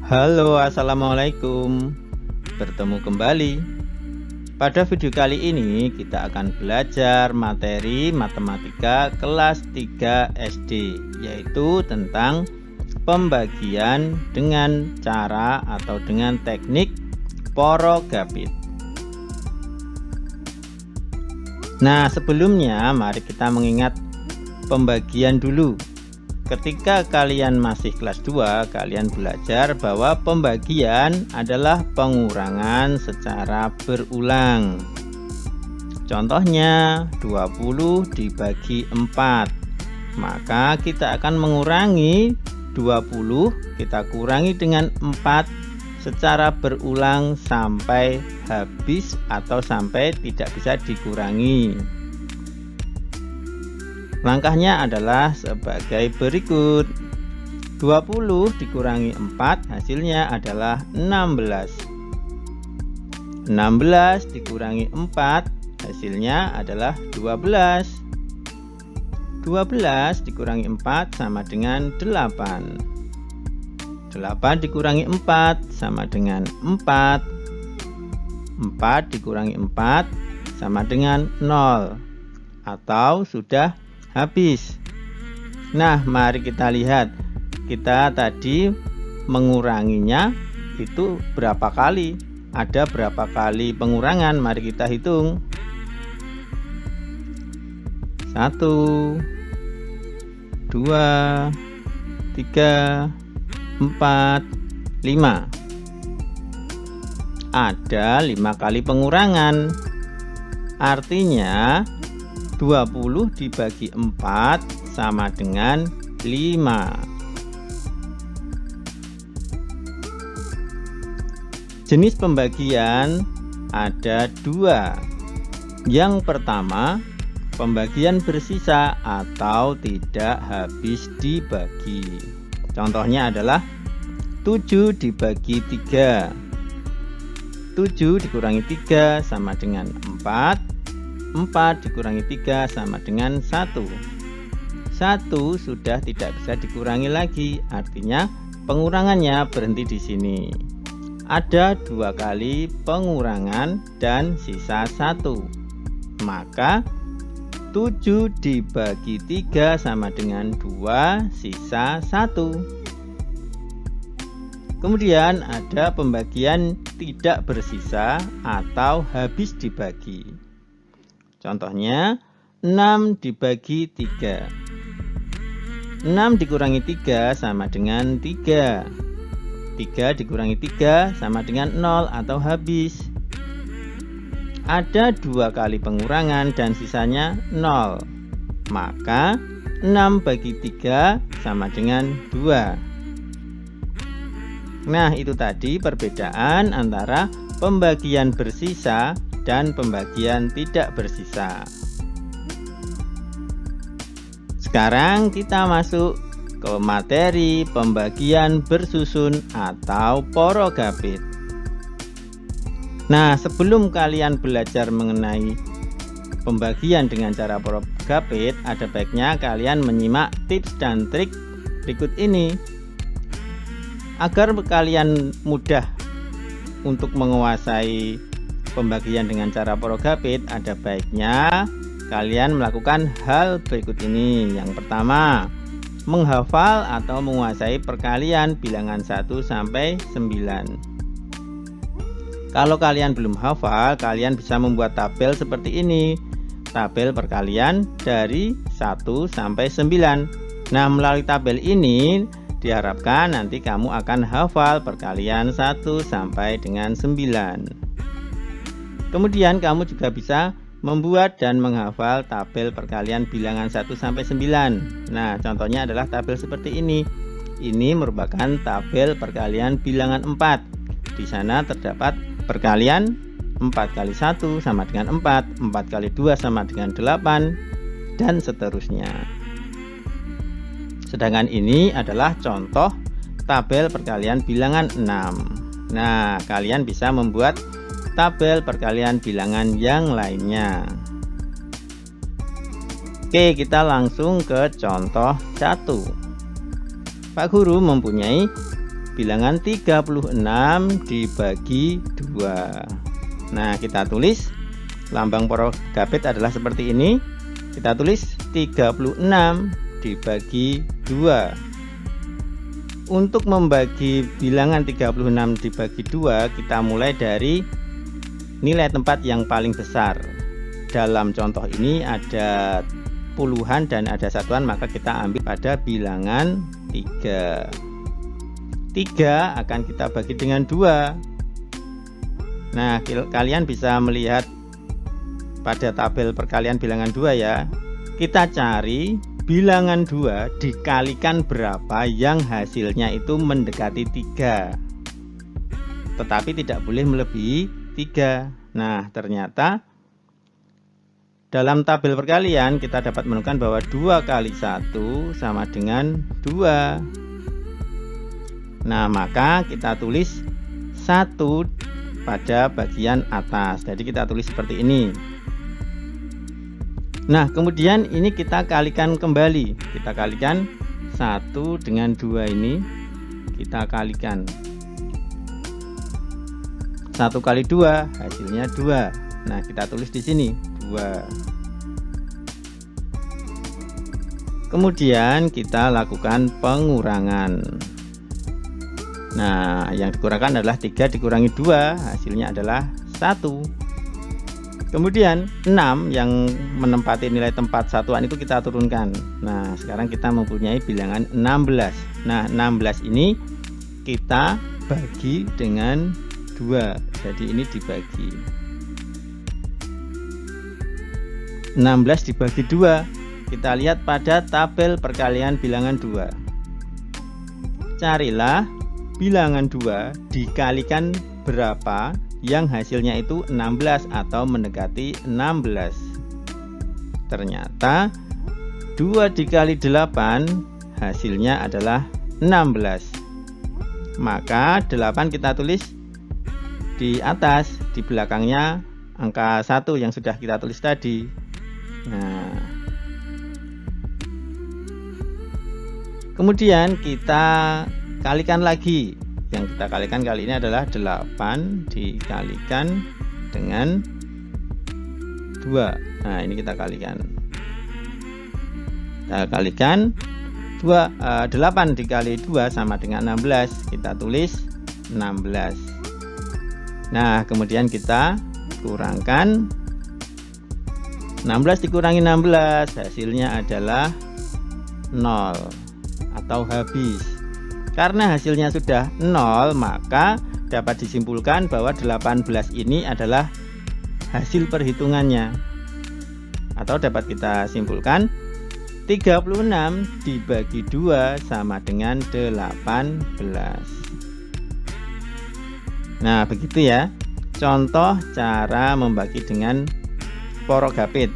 Halo, assalamualaikum. Bertemu kembali. Pada video kali ini kita akan belajar materi matematika kelas 3 SD, yaitu tentang pembagian dengan cara atau dengan teknik porogapit. Nah, sebelumnya mari kita mengingat pembagian dulu. Ketika kalian masih kelas 2, kalian belajar bahwa pembagian adalah pengurangan secara berulang. Contohnya 20 dibagi 4. Maka kita akan mengurangi 20, kita kurangi dengan 4 secara berulang sampai habis atau sampai tidak bisa dikurangi. Langkahnya adalah sebagai berikut. 20 dikurangi 4 hasilnya adalah 16. 16 dikurangi 4 hasilnya adalah 12. 12 dikurangi 4 sama dengan 8. 8 dikurangi 4 sama dengan 4. 4 dikurangi 4 sama dengan 0 atau sudah habis. Nah, mari kita lihat. Kita tadi menguranginya itu berapa kali? Ada berapa kali pengurangan? Mari kita hitung. 1, 2, 3, 4, 5. Ada 5 kali pengurangan. Artinya 20 dibagi 4 sama dengan 5. Jenis pembagian ada 2. Yang pertama, pembagian bersisa atau tidak habis dibagi. Contohnya adalah 7 dibagi 3. 7 dikurangi 3 sama dengan 4. 4 dikurangi 3 sama dengan 1. 1 sudah tidak bisa dikurangi lagi, artinya pengurangannya berhenti di sini. Ada 2 kali pengurangan dan sisa 1. Maka 7 dibagi 3 sama dengan 2 sisa 1. Kemudian ada pembagian tidak bersisa atau habis dibagi. Contohnya 6 dibagi 3. 6 dikurangi 3 sama dengan 3. 3 dikurangi 3 sama dengan 0 atau habis. Ada 2 kali pengurangan dan sisanya 0. Maka 6 bagi 3 sama dengan 2. Nah, itu tadi perbedaan antara pembagian bersisa dan pembagian tidak bersisa. Sekarang kita masuk ke materi pembagian bersusun atau porogapit. Nah, sebelum kalian belajar mengenai pembagian dengan cara porogapit, ada baiknya kalian menyimak tips dan trik berikut ini. Agar kalian mudah untuk menguasai pembagian dengan cara porogapit, ada baiknya kalian melakukan hal berikut ini. Yang pertama, menghafal atau menguasai perkalian bilangan 1 sampai 9. Kalau kalian belum hafal, kalian bisa membuat tabel seperti ini. Tabel perkalian dari 1 sampai 9. Nah, melalui tabel ini diharapkan nanti kamu akan hafal perkalian 1 sampai dengan 9. Kemudian kamu juga bisa membuat dan menghafal tabel perkalian bilangan 1 sampai 9. Nah, contohnya adalah tabel seperti ini. Ini merupakan tabel perkalian bilangan 4. Di sana terdapat perkalian 4 kali 1 sama dengan 4, 4 kali 2 sama dengan 8, dan seterusnya. Sedangkan ini adalah contoh tabel perkalian bilangan 6. Nah, kalian bisa membuat tabel perkalian bilangan yang lainnya. Oke, kita langsung ke contoh 1. Pak Guru mempunyai bilangan 36 dibagi 2. Nah, kita tulis lambang poros Gapit adalah seperti ini. Kita tulis 36 dibagi 2. Untuk membagi bilangan 36 dibagi 2, kita mulai dari nilai tempat yang paling besar. Dalam contoh ini ada puluhan dan ada satuan, maka kita ambil pada bilangan 3. 3 akan kita bagi dengan 2. Nah, kalian bisa melihat pada tabel perkalian bilangan 2 ya. Kita cari bilangan 2 dikalikan berapa yang hasilnya itu mendekati 3, tetapi tidak boleh melebihi 3. Nah, ternyata dalam tabel perkalian kita dapat menemukan bahwa 2 kali 1 sama dengan 2. Nah, maka kita tulis 1 pada bagian atas. Jadi kita tulis seperti ini. Nah, kemudian ini kita kalikan kembali. Kita kalikan 1 dengan 2 ini. Kita kalikan 1 kali 2 hasilnya 2. Nah, kita tulis di sini 2. Kemudian kita lakukan pengurangan. Nah, yang dikurangkan adalah 3 dikurangi 2, hasilnya adalah 1. Kemudian 6 yang menempati nilai tempat satuan itu kita turunkan. Nah, sekarang kita mempunyai bilangan 16. Nah, 16 ini kita bagi dengan 2. Jadi ini dibagi 16 dibagi 2. Kita lihat pada tabel perkalian bilangan 2. Carilah bilangan 2 dikalikan berapa yang hasilnya itu 16 atau mendekati 16. Ternyata 2 dikali 8 hasilnya adalah 16. Maka 8 kita tulis di atas, di belakangnya angka 1 yang sudah kita tulis tadi. Nah, kemudian kita kalikan lagi. Yang kita kalikan kali ini adalah 8 dikalikan dengan 2. Nah, ini kita kalikan. Kita kalikan 8 dikali 2 sama dengan 16. Kita tulis 16. Nah, kemudian kita kurangkan 16 dikurangi 16, hasilnya adalah 0 atau habis. Karena hasilnya sudah 0, maka dapat disimpulkan bahwa 18 ini adalah hasil perhitungannya. Atau dapat kita simpulkan 36 dibagi 2 sama dengan 18. Nah, begitu ya contoh cara membagi dengan poros Gapit.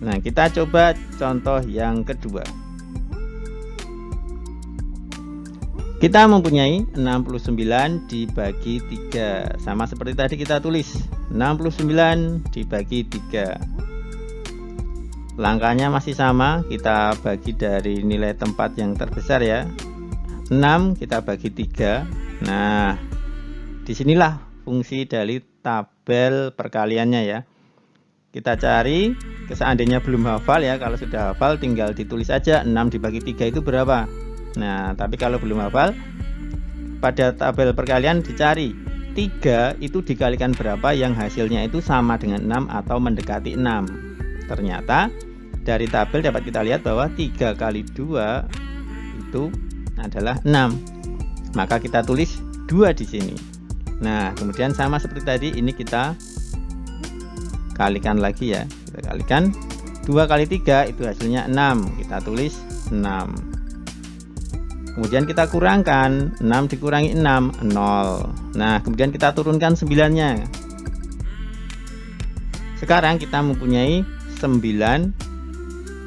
Nah, kita coba contoh yang kedua. Kita mempunyai 69 dibagi 3. Sama seperti tadi kita tulis 69 dibagi 3. Langkahnya masih sama, kita bagi dari nilai tempat yang terbesar ya. 6 kita bagi 3. Nah, disinilah fungsi dari tabel perkaliannya ya. Kita cari, seandainya belum hafal ya, kalau sudah hafal tinggal ditulis aja 6 dibagi 3 itu berapa. Nah, tapi kalau belum hafal, pada tabel perkalian dicari 3 itu dikalikan berapa yang hasilnya itu sama dengan 6 atau mendekati 6. Ternyata dari tabel dapat kita lihat bahwa 3 kali 2 itu adalah 6. Maka kita tulis 2 di sini. Nah, kemudian sama seperti tadi, ini kita kalikan lagi ya. Kita kalikan 2 kali 3 itu hasilnya 6. Kita tulis 6. Kemudian kita kurangkan 6 dikurangi 6, 0. Nah, kemudian kita turunkan 9-nya. Sekarang kita mempunyai 9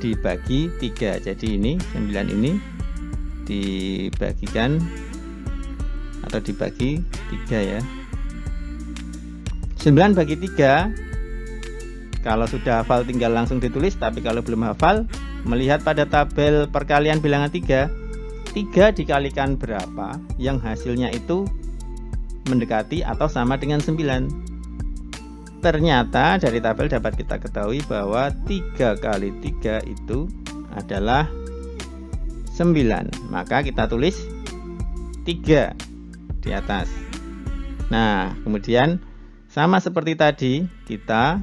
dibagi 3. Jadi ini 9 ini dibagikan atau dibagi 3 ya. 9 bagi 3, kalau sudah hafal tinggal langsung ditulis, tapi kalau belum hafal, melihat pada tabel perkalian bilangan 3, 3 dikalikan berapa yang hasilnya itu mendekati atau sama dengan 9. Ternyata dari tabel dapat kita ketahui bahwa 3 kali 3 itu adalah 9. Maka kita tulis 3 di atas. Nah, kemudian sama seperti tadi, kita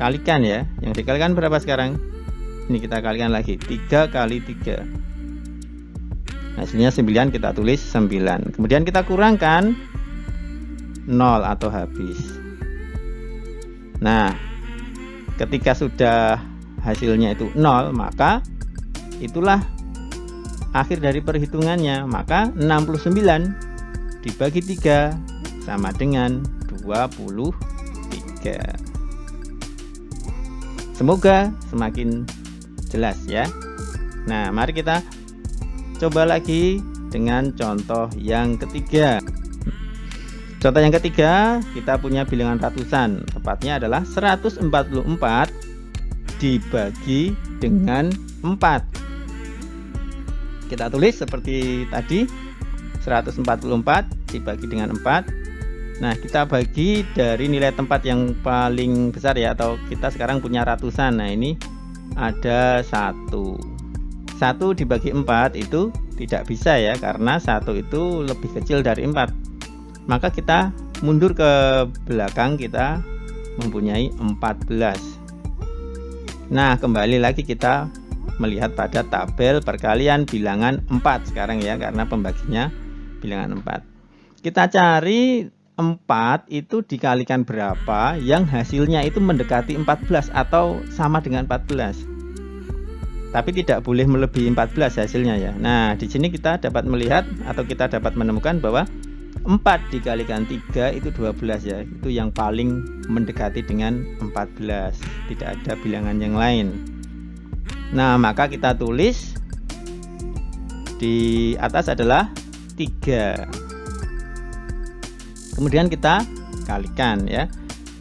kalikan ya. Yang dikalikan berapa sekarang? Ini kita kalikan lagi, 3 kali 3. Hasilnya 9, kita tulis 9. Kemudian kita kurangkan 0 atau habis. Nah, ketika sudah hasilnya itu 0, maka itulah akhir dari perhitungannya. Maka 69 dibagi 3 sama dengan 23. Semoga semakin jelas ya. Nah, mari kita coba lagi dengan contoh yang ketiga. Contoh yang ketiga, kita punya bilangan ratusan. Tepatnya adalah 144 dibagi dengan 4. Kita tulis seperti tadi, 144 dibagi dengan 4. Nah, kita bagi dari nilai tempat yang paling besar ya, atau kita sekarang punya ratusan. Nah, ini ada 1 dibagi 4 itu tidak bisa ya, karena 1 itu lebih kecil dari 4. Maka kita mundur ke belakang, kita mempunyai 14. Nah, kembali lagi kita melihat pada tabel perkalian bilangan 4 sekarang ya, karena pembaginya bilangan 4. Kita cari 4 itu dikalikan berapa yang hasilnya itu mendekati 14 atau sama dengan 14. Tapi tidak boleh melebihi 14 hasilnya ya. Nah, di sini kita dapat melihat atau kita dapat menemukan bahwa 4 dikalikan 3 itu 12 ya. Itu yang paling mendekati dengan 14. Tidak ada bilangan yang lain. Nah, maka kita tulis di atas adalah 3. Kemudian kita kalikan ya.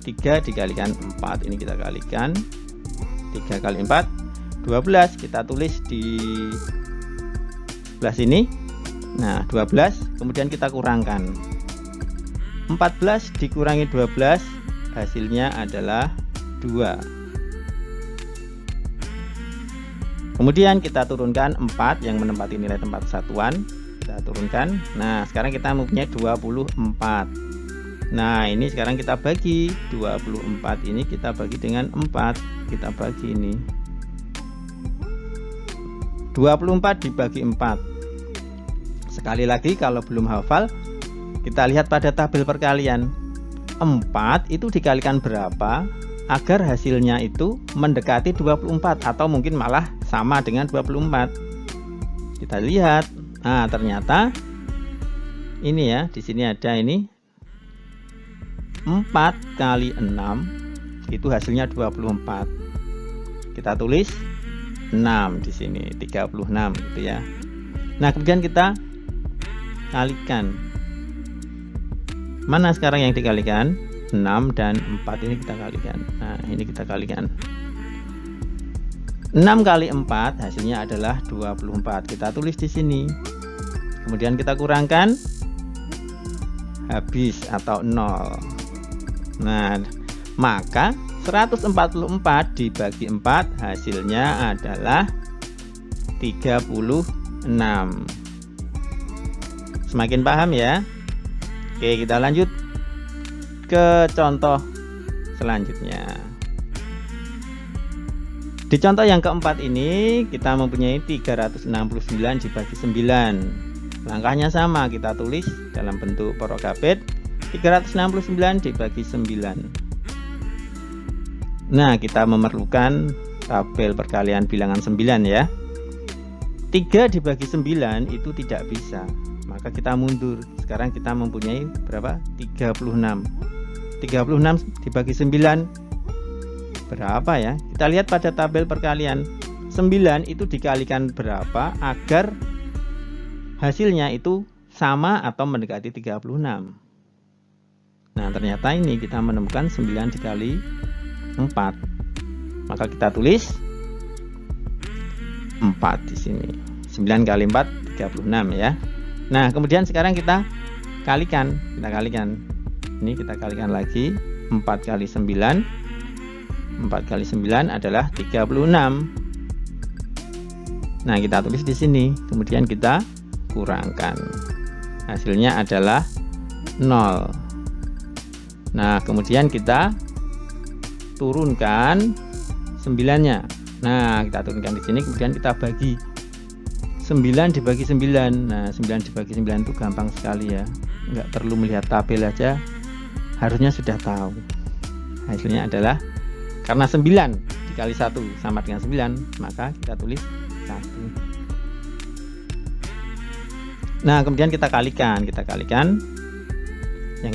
3 dikalikan 4. Ini kita kalikan. 3 kali 4 12. Kita tulis di sebelah sini. Nah, 12. Kemudian kita kurangkan. 14 dikurangi 12 hasilnya adalah 2. Kemudian kita turunkan 4 yang menempati nilai tempat satuan. Kita turunkan. Nah, sekarang kita mempunyai 24. Nah, ini sekarang kita bagi 24 ini kita bagi dengan 4. Kita bagi ini 24 dibagi 4. Sekali lagi, kalau belum hafal, kita lihat pada tabel perkalian. 4 itu dikalikan berapa agar hasilnya itu mendekati 24 atau mungkin malah sama dengan 24. Kita lihat. Nah, ternyata ini ya, di sini ada ini 4 kali 6 itu hasilnya 24. Kita tulis 6 di sini, 36 gitu ya. Nah, kemudian kita kalikan. Mana sekarang yang dikalikan? 6 dan 4 ini kita kalikan. Nah, ini kita kalikan. 6 kali 4 hasilnya adalah 24. Kita tulis di sini. Kemudian kita kurangkan habis atau 0. Nah, maka 144 dibagi 4 hasilnya adalah 36. Semakin paham ya? Oke, kita lanjut ke contoh selanjutnya. Di contoh yang keempat ini kita mempunyai 369 dibagi 9. Langkahnya sama, kita tulis dalam bentuk porokabet 369 dibagi 9. Nah, kita memerlukan tabel perkalian bilangan 9 ya. 3 dibagi 9 itu tidak bisa, maka kita mundur. Sekarang kita mempunyai berapa? 36. 36 dibagi 9 berapa ya? Kita lihat pada tabel perkalian. 9 itu dikalikan berapa agar hasilnya itu sama atau mendekati 36. Nah, ternyata ini kita menemukan 9 dikali 4. Maka kita tulis 4 di sini. 9 kali 4 36 ya. Nah, kemudian sekarang kita kalikan. Ini kita kalikan lagi. 4 kali 9. 4 kali 9 adalah 36. Nah, kita tulis di sini. Kemudian kita kurangkan. Hasilnya adalah 0. Nah, kemudian kita turunkan 9-nya. Nah, kita turunkan di sini, kemudian kita bagi 9 dibagi 9. Nah, 9 dibagi 9 itu gampang sekali ya. Nggak perlu melihat tabel aja, harusnya sudah tahu. Hasilnya adalah, karena 9 dikali 1 sama dengan 9, maka kita tulis 1. Nah, kemudian kita kalikan. Yang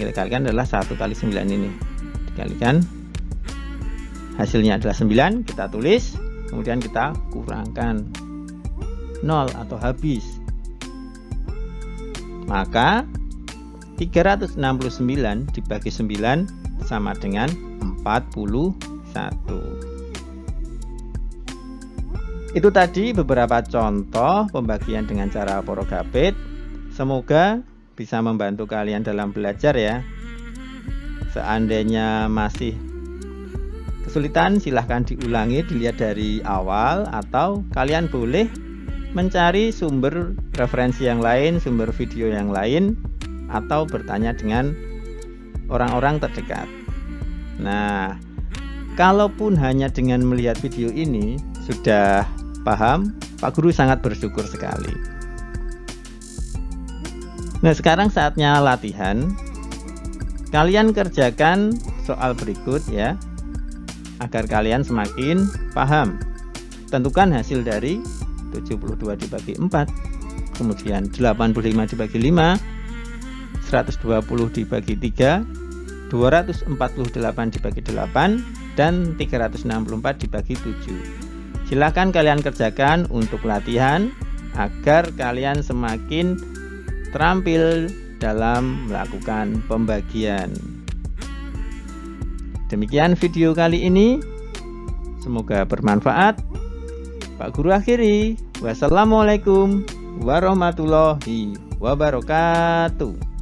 kita kalikan adalah 1 kali 9 ini. Dikalikan. Hasilnya adalah 9, kita tulis, kemudian kita kurangkan 0 atau habis. Maka 369 dibagi 9 sama dengan 41. Itu tadi beberapa contoh pembagian dengan cara porogapit. Semoga bisa membantu kalian dalam belajar ya. Seandainya masih kesulitan, silahkan diulangi, dilihat dari awal, atau kalian boleh mencari sumber referensi yang lain, sumber video yang lain, atau bertanya dengan orang-orang terdekat. Nah, kalaupun hanya dengan melihat video ini sudah paham, Pak Guru sangat bersyukur sekali. Nah, sekarang saatnya latihan. Kalian kerjakan soal berikut ya, agar kalian semakin paham. Tentukan hasil dari 72 dibagi 4, kemudian 85 dibagi 5, 120 dibagi 3, 248 dibagi 8, dan 364 dibagi 7. Silahkan kalian kerjakan untuk latihan agar kalian semakin terampil dalam melakukan pembagian. Demikian video kali ini, semoga bermanfaat. Pak Guru akhiri. Wassalamualaikum warahmatullahi wabarakatuh.